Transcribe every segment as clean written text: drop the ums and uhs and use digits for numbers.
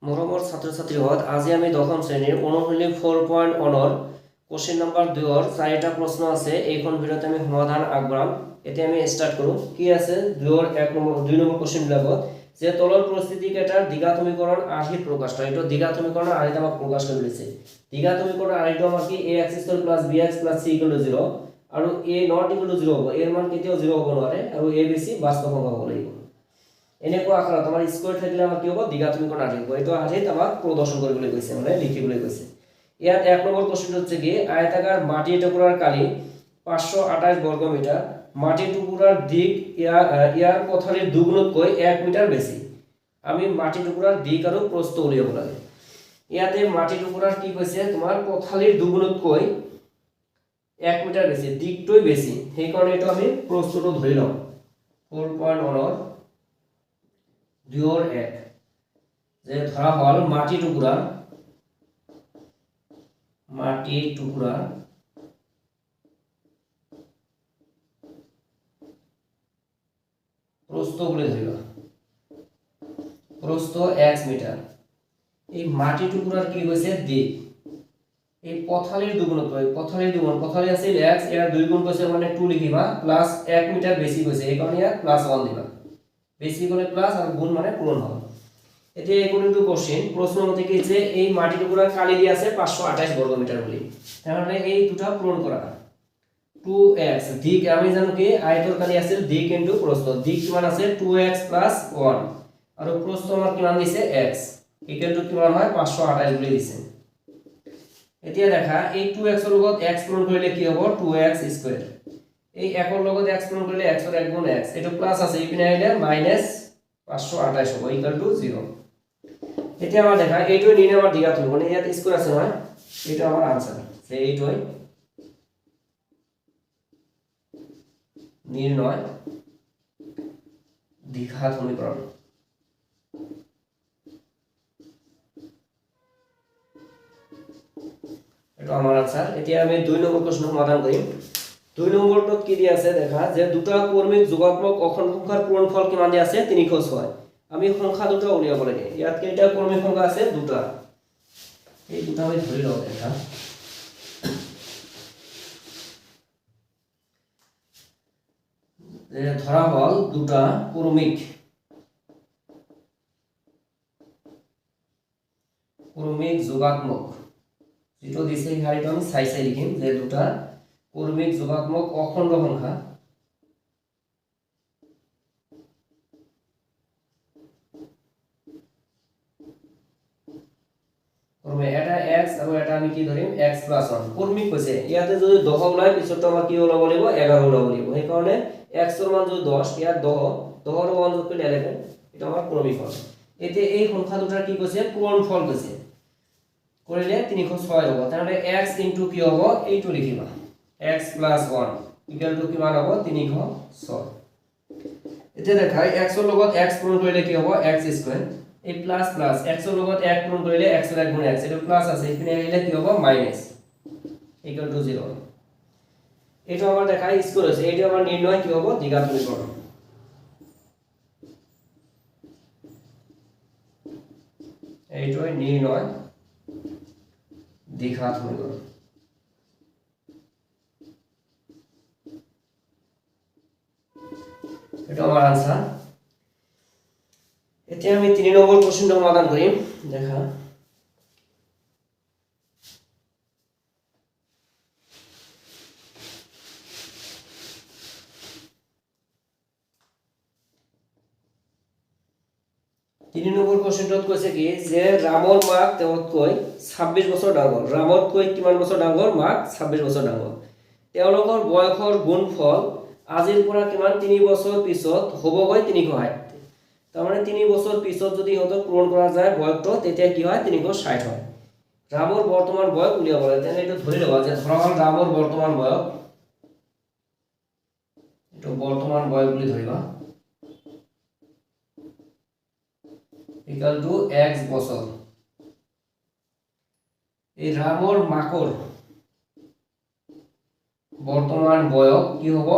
মৰমৰ ছাত্ৰ ছাত্ৰীহঁত আজি আমি দশম শ্ৰেণীৰ অনুশীলনী 4.1 কোশ্চেন নম্বৰ 2 ৰ 4টা প্ৰশ্ন আছে। এইখন ভিডিঅ'ত আমি সমাধান আগবঢ়াম। এতিয়া আমি স্টাৰ্ট কৰোঁ। কি আছে 2 ৰ 2 নম্বৰ কোশ্চেন বিলাকত যে তলৰ পৰিস্থিতি কেইটাৰ দ্বিঘাত সমীকৰণ আৰ্হিত প্ৰকাশ কৰে। এইটো দ্বিঘাত সমীকৰণৰ আৰ্হিত আমাক প্ৰকাশ কৰিব দিছে। দ্বিঘাত সমীকৰণৰ আৰ্হিত আমাৰ কি ax² + bx + c = 0 আৰু a ≠ 0 হ'ব। এৰ মান কেতিয়াও 0 হ'ব নোৱাৰে আৰু a বেছি বাস্তৱ সংখ্যা হ'ব লাগিব। এনেকুৱা আকাৰত আমাৰ স্কয়াৰ থাকিলে আমাৰ কি হ'ব দ্বিঘাত সমীকৰণ আৰ্হিত হ'ব। এইটো আৰ্হিত আমাক প্ৰদৰ্শন কৰিবলৈ কৈছে, মানে লিখিবলৈ কৈছে। ইয়াত 1 নম্বৰ কোশ্চেন হচ্ছে কি আয়তাকার মাটির টুকরার কালি 528 বর্গ মিটার, মাটির টুকরার দিক ইয়ার পথালির দুগুণতকৈ 1 মিটার বেশি। আমি মাটির টুকরার দিক আৰু প্ৰস্থ উলিয়াব লাগে। ইয়াতে মাটিৰ টুকৰাৰ কি কৈছে তোমাৰ পথালিৰ দুগুণতকৈ 1 মিটাৰ বেশি, দিকটোই বেশি। সেই কাৰণে এটা আমি প্ৰস্থটো ধৰি লম। 4.1 ৰ 2 ৰ 1 যে ধৰা হল মাটি টুকুৰা প্রস্থ বলে ধরিবা, প্রস্থ x মিটার। এই মাটি টুকুরার কি হইছে দিক, এই পথালির দুগুণতকৈ পথালি আছিল x, এর 2 গুণ কইছে মানে 2 লিখিবা, প্লাস 1 মিটার বেশি কইছে এই কারণে ইয়াত +1 দিবা। বেশি হলে প্লাস আর গুণ মানে পূরণ হবে। এটা ইকুয়াল টু কোশ্চেন প্রশ্ন মতে কি যে এই মাটি টুকরার কালি দিয়ে আছে 528 বর্গ মিটার বলি। তাহলে এই দুটো পূরণ করা 2x দিক আমি জানো কি আয়তর কালি আছে দিক ইনটু প্রস্থ, দিক কিমান আছে 2x + 1 আর প্রস্থ আমার কিমান দিছে x ইকুয়াল টু কিমান হয় 528 বলি দিছে। এতিয়া দেখা এই 2x এর লগত x পূরণ কৰিলে কি হ'ব 2x²। এই 1 এৰ লগত x পূৰণ কৰিলে x এর 1 গুণ x, এটা প্লাস আছে ইপিনে আইলে -528 হ'ব ইকুয়াল টু 0। এতিয়া আমাৰ দেখা এইটো নিনে আমাৰ দ্বিঘাত হ'ব, মানে ইয়াত স্কয়াৰ আছে নহয়, এটা আমাৰ আনসাৰ যে এইটোই নিৰ্ণয় দ্বিঘাত সমীকৰণ। এটা আমাৰ আনসাৰ। এতিয়া আমি 2 নম্বৰ প্ৰশ্ন সমাধান কৰিম। 2 নম্বৰটোত কি দিয়া আছে দেখা যে দুটা কৰ্মিক যোগাত্মক অখণ্ড সংখ্যাৰ পূৰণফল কিমান দিয়া আছে 306। আমি সংখ্যা দুটা উলিয়াব লাগে। ইয়াত কেইটা কৰ্মিক সংখ্যা আছে দুটা, এই দুটা আমি ধৰি লওঁ দেখা। ধরা হল দুটা ক্রমিক যোগাত্মক, যেটা দিছে এখানে আমি সাই লিখিম যে দুটা ক্রমিক যোগাত্মক অখণ্ড সংখ্যা এটা x আৰু এটা আমি কি ধৰিম x + 1 ক্ৰমিক কৈছে। ইয়াতে যদি 10 ওলাই পিছত আমাৰ কি ওলাব লাগিব 11 ওলাব লাগিব। সেই কাৰণে x এৰ মান যদি 10 ইয়াত 10 এৰ 1 যোগ কৰিলে 11, এটা আমাৰ ক্ৰমিক ফল। এতিয়া এই সংখ্যা দুটাৰ কি কৈছে পূৰণফল কৈছে, কৰিলে 306 হ'ব। তাহলে x ইনটু কি হ'ব এইটো লিখিবা x + 1 ইকুয়াল টু কিমান হ'ব 306। এতিয়া দেখা x এর লগত x পূৰণ কৰিলে কি হ'ব x², এই প্লাস প্লাস x এৰ লগত 1 পূৰণ কৰিলে x এর 1 গুণ x, এটা প্লাস আছে এখানে আইলে কি হবে মাইনাস ইকুয়াল টু 0। এটা আমার দেখা স্কয়ার আছে, এটা আমার নির্ণয় কি হবে দ্বিঘাত সমীকরণ। এইটাই নির্ণয় দ্বিঘাত সমীকরণ। এটা আমার आंसर। এতিয়া আমি 3 নম্বৰ প্ৰশ্নটো সমাধান কৰিম দেখা। তিনি নম্বৰ প্ৰশ্নটোত কৈছে কি যে ৰামৰ মাক তেওঁতকৈ 26 বছৰ ডাঙৰ। ৰামতকৈ কিমান বছৰ ডাঙৰ? মাক 26 বছৰ ডাঙৰ। তেওঁলোকৰ বয়সৰ গুণফল আজিৰ পৰা কিমান 3 বছৰ পিছত হ'বগৈ 360। তার মানে 3 বছর পিছত যদি ইহঁতক পূরণ করা যায় বয়সটো তেতিয়া কি হয় 360 হয়। ৰামৰ বৰ্তমান বয়স উলিয়াব লাগে। তেনে এটা ধৰি লবা যে ধৰা হল ৰামৰ বৰ্তমান বয়স, এটা বৰ্তমান বয়স বুলি ধৰিবা ইকুয়াল টু x বছৰ। এই ৰামৰ মাকৰ বৰ্তমান বয়স কি হ'ব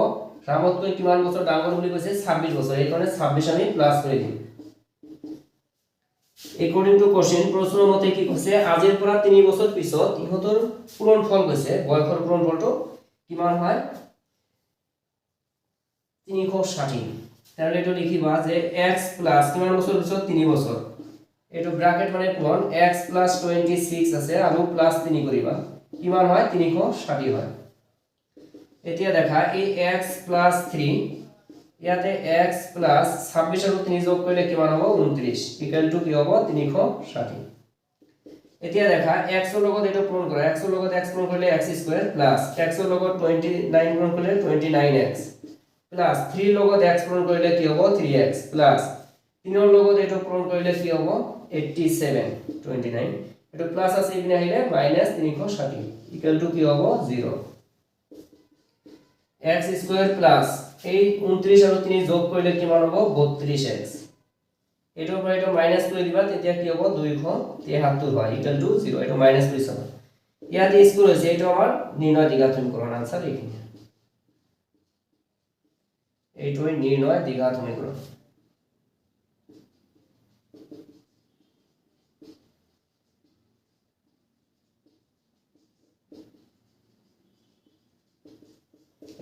ৰামতকৈ কিমান বছৰ ডাঙৰ বুলি কৈছে 26 বছৰ, এই কাৰণে 26 আমি প্লাস কৰি দিম একৰ্ডিং টু কোশ্চেন প্ৰশ্নৰ মতে কি কৈছে আজিৰ পৰা 3 বছৰ পিছত ইহঁতৰ পূৰণ ফল কৈছে বয়সৰ পূৰণ ফলটো কিমান হয় 360 তাহলে এটো লিখিবা যে x প্লাস কিমান বছৰ পিছত 3 বছৰ এটো ব্ৰ্যাকেট মানে পূৰণ x প্লাস 26 আছে আৰু প্লাস 3 কৰিবা কিমান হয় 360 হয় এতিয়া দেখা এই x প্লাস 3 ইয়াতে x প্লাস 26 আৰু 3 যোগ কৰিলে কিমান হ'ব 29 ইকুৱেল টু কি হ'ব 360 এতিয়া দেখা x ৰ লগত এটো পূৰণ কৰা x ৰ লগত x পূৰণ কৰিলে x স্কয়াৰ প্লাস x ৰ লগত 29 পূৰণ কৰিলে 29x প্লাস 3 ৰ লগত x পূৰণ কৰিলে কি হ'ব 3x প্লাস 3 ৰ লগত এটো পূৰণ কৰিলে কি হ'ব 87 29 এটো প্লাস আছে ইপিনে আহিলে মাইনাস 360 ইকুৱেল টু কি হ'ব 0 x স্কয়াৰ প্লাস এই 29 আৰু 3 যোগ কৰিলে কিমান হ'ব 32x এটোৰ পৰা এটো মাইনাস কৰি দিবা তেতিয়া কি হ'ব 273 হয় ইকুৱেল টু 0 এটো মাইনাস কৰি চাবা ইয়াতে স্কয়াৰ হৈছে এটো আমাৰ নিৰ্ণয় দ্বিঘাত সমীকৰণ আনসাৰ এইখিনি এইটোই নিৰ্ণয় দ্বিঘাত সমীকৰণ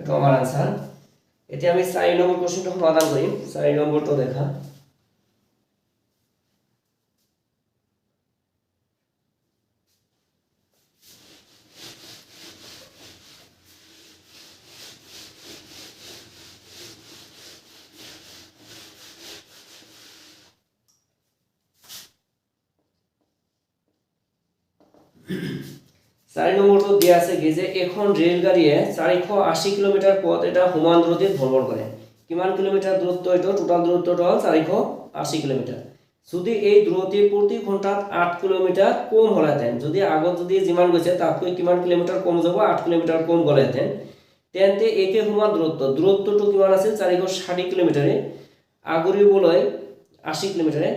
এটা আমাৰ आंसर এতিয়া আমি 4 নম্বৰ কোশ্চেনটো সমাধান কৰিম 4 নম্বৰটো দেখা চাৰি নম্বৰটো দিয়া আছে কি যে এখন ৰেলগাড়ীয়ে 480 কিলোমিটাৰ পথ এটা সমান দূৰত্বত ভ্ৰমণ কৰে কিমান কিলোমিটাৰ দূৰত্ব এটো টোটাল দূৰত্বটো হ'ল 480 কিলোমিটাৰ যদি এই দূৰত্ব প্ৰতি ঘণ্টাত 8 কিলোমিটাৰ কম হলহেঁতেন যদি আগত যদি যিমান গৈছে তাতকৈ কিমান কিলোমিটাৰ কম যাব 8 কিলোমিটাৰ কম গলেহেঁতেন তেন্তে একে সমান দূৰত্বটো কিমান আছিল 460 কিলোমিটাৰে আগৰিবলৈ 80 কিলোমিটারে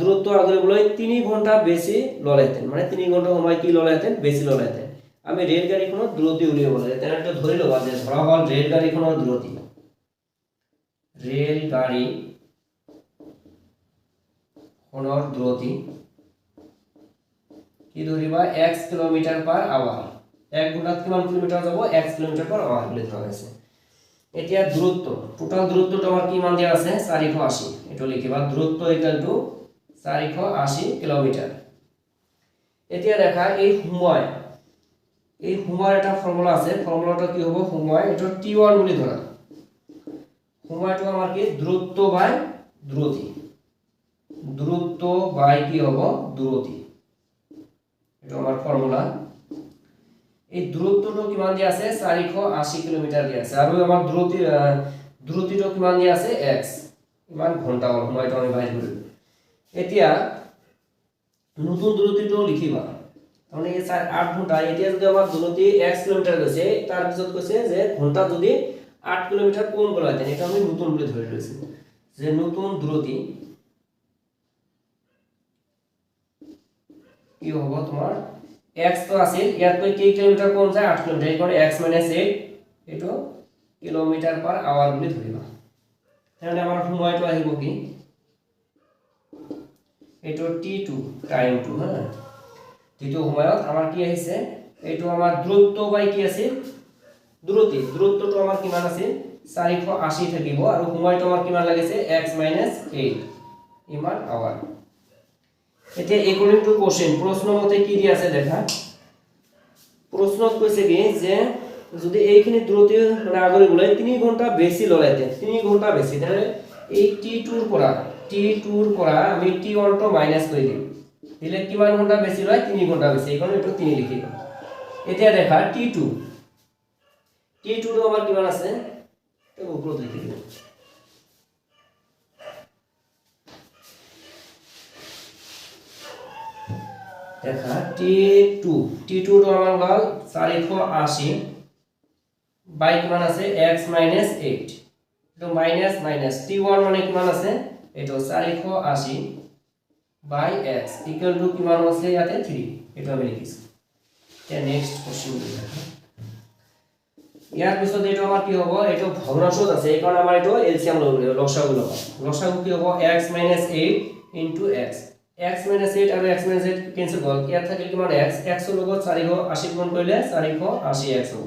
দূরত্ব আগরিবলৈ 3 ঘন্টা বেশি ললেতেন মানে 3 ঘন্টা সময় কি ললেতেন বেশি ললেতেন আমি ৰেলগাড়ীখনৰ দূৰত্ব উলিয়াব লাগে তেনেটো ধৰি লবা যে ধৰা হল ৰেলগাড়ীখনৰ দূৰত্ব কি ধৰিবা x কিলোমিটাৰ পাৰ আৱাৰ 1 ঘন্টাত কিমান কিলোমিটাৰ যাব x কিলোমিটাৰ পাৰ আৱাৰ বুলি ধৰা আছে এতিয়া দূৰত্ব টোটাল দূৰত্বটো আমাৰ কিমান দিয়া আছে 480 এটো লিখিবা দূৰত্ব ইকুয়াল টু 480 কিলোমিটাৰ এতিয়া দেখা এই সময় এটা ফৰ্মুলা আছে ফৰ্মুলাটা কি হ'ব সময় এটো t1 বুলি ধৰা সময়টো আমাৰ কি দূৰত্ব বাই কি হ'ব দূৰত্ব এটো আমাৰ ফৰ্মুলা এই দূৰত্বটো কিমান দিয়া আছে 480 কিলোমিটাৰ দিয়া আছে আৰু আমাৰ দূৰত্বটো কিমান দিয়া আছে x ইমান ঘন্টা হল সময়টো আমি বাইৰ কৰিম এতিয়া নতুন দূৰত্বটো লিখিবা মানে এই 8 ঘন্টা এতিয়া যদি আমাৰ দূৰত্ব x কিলোমিটাৰ গৈছে তাৰ পিছত কৈছে যে ঘন্টা যদি 8 কিলোমিটাৰ কম গ'ল হয় এটা আমি নতুন বুলি ধৰি লৈছো যে নতুন দূৰত্ব কি হ'ব তোমাৰ x তো আছিল ইয়াতকৈ কি কিলোমিটাৰ কম যায় 8 কিলোমিটাৰ এই কাৰণে x - 8 এটো কিলোমিটাৰ পাৰ আৱাৰ বুলি ধৰিবা তাহলে আমাৰ সময়টো আহিব কি এটো t2 টাইম 2 হা দ্বিতীয় সময়ত আমাৰ কি আহিছে এটো আমাৰ দূৰত্ব বাই কি আছে দূৰত্বটো আমাৰ কিমান আছে 480 থাকিব আৰু সময়টো আমাৰ কিমান লাগিছে x - 8 ইমান আৱাৰ এতিয়া একৰ্ডিং টু কোশ্চেন প্ৰশ্ন মতে কি দিয়া আছে দেখা প্ৰশ্নত কৈছে কি যে যদি এইখিনি দূৰত্ব মানে আগৰিবলৈ 3 ঘন্টা বেশি ললেতে 3 ঘন্টা বেশি তাহলে এই t2 ৰ পৰা আমি t1 টো মাইনাস কৰি দিম দিলে কিমান ঘন্টা বেশি লয় 3 ঘন্টা বেশি এই কাৰণে এটো 3 লিখিব এতিয়া দেখা t2 টো আমাৰ কিমান আছে তো ওপৰত লিখি দিম দেখা t2 টো আমাৰ হ'ল 480 বাই কিমান আছে x - 8 এটো মাইনাস t1 মানে কিমান আছে এটো 480 বাই x ইকুয়াল টু কিমান আছে ইয়াতে 3 এটো আমি লিখিছো তে নেক্সট কোশ্চেন দেখা ইয়াৰ পিছত এটো আমাৰ কি হ'ব এটো ভগ্নাংশত আছে এই কাৰণ আমাৰ এটো এলসিয়াম লব লাগিব লসাগু কি হ'ব x - 8 * x x - 8 আৰু x - 8 কেনসেল গল ইয়াত থাকিল কিমান x x ৰ লগত 480 গুণ কৰিলে 480x হ'ব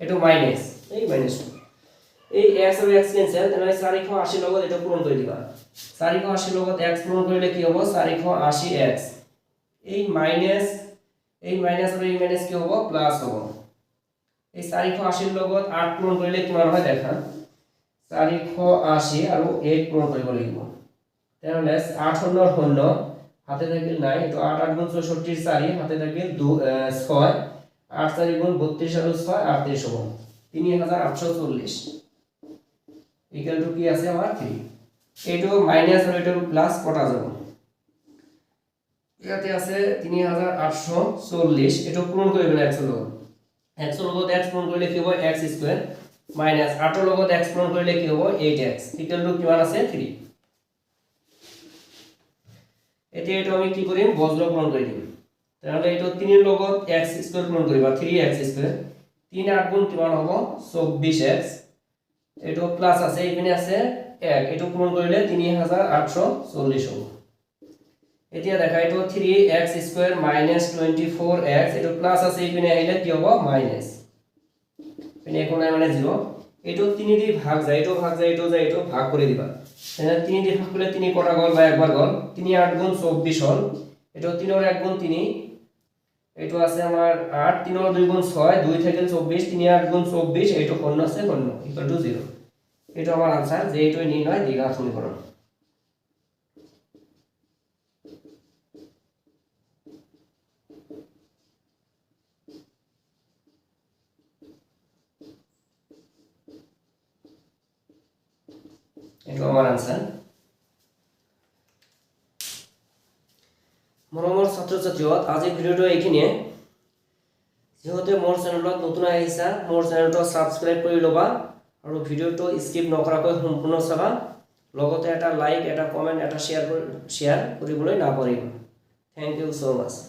এটো মাইনাস এই মাইনাস এই x আৰু x কেনসেল তেনে 480 লগত এটা পূৰণ কৰি দিবা 480 লগত x পূৰণ কৰিলে কি হ'ব 480x এই মাইনাস আৰু এই মাইনাস কি হ'ব প্লাস হ'ব এই 480 ৰ লগত 8 পূৰণ কৰিলে কিমান হয় দেখা 480 আৰু 8 পূৰণ কৰিব লাগিব তেনে 8 ৰ শূন্য হাতে থাকিল নাই তো 8 8 গুণ 64 4 হাতে থাকিল 6 8 4 গুণ 32 আৰু 6 38 হ'ব 3840 ইকুয়াল টু কি আছে আমার 3 এটো মাইনাস আর এটো প্লাস কটা যাব ইয়াতে আছে 3840 এটো পূরণ করিবেন x এর লগত x পূরণ করলে কি হবে x স্কয়ার মাইনাস 8 এর লগত x পূরণ করলে কি হবে 8x ইকুয়াল টু কিমান আছে 3 এটা আমি কি করিম বজ্র পূরণ করে দিম তাহলে এটা 3 এর লগত x স্কয়ার পূরণ করিবা 3x স্কয়ার 3 8 গুণ কিমান হবে 24x এটা প্লাস আছে এখানে আছে 1 এটা পূরণ করলে 3840 হবে এতিয়া দেখা এটা 3x স্কয়ার মাইনাস 24x এটা প্লাস আছে এখানে আইলে কি হবে মাইনাস এখানে এখন মানে 0 এটা 3 দিয়ে ভাগ যায় এটা ভাগ যায় এটা যায় এটা ভাগ করে দিবা তাহলে 3 দিয়ে ভাগ করলে 3 কটা গল বা একবার গল 3 8 গুণ 24 হল এটা 3 এর 1 গুণ 3 এটা আছে আমার 8 3 এর 2 গুণ 6 2 থেকে 24 3 8 গুণ 24 এটা কোন আছে কোন ইকুয়াল টু 0 এটা আমার आंसर যে এটা নির্ণয় দ্বিঘাত সমীকরণ এটা আমার आंसर মৰমৰ ছাত্ৰ ছাত্ৰীহঁত আজি ভিডিওটো এইখিনিয়ে যেহেতু মোৰ চেনেলত নতুন আহিছা মোৰ চেনেলটো সাবস্ক্ৰাইব কৰি লবা আৰু ভিডিওটো স্কিপ নকৰাকৈ সম্পূৰ্ণ চাবা লগতে এটা লাইক এটা কমেন্ট এটা শেয়াৰ কৰিবলৈ নাপাহৰিবা থ্যাংক ইউ সো মাচ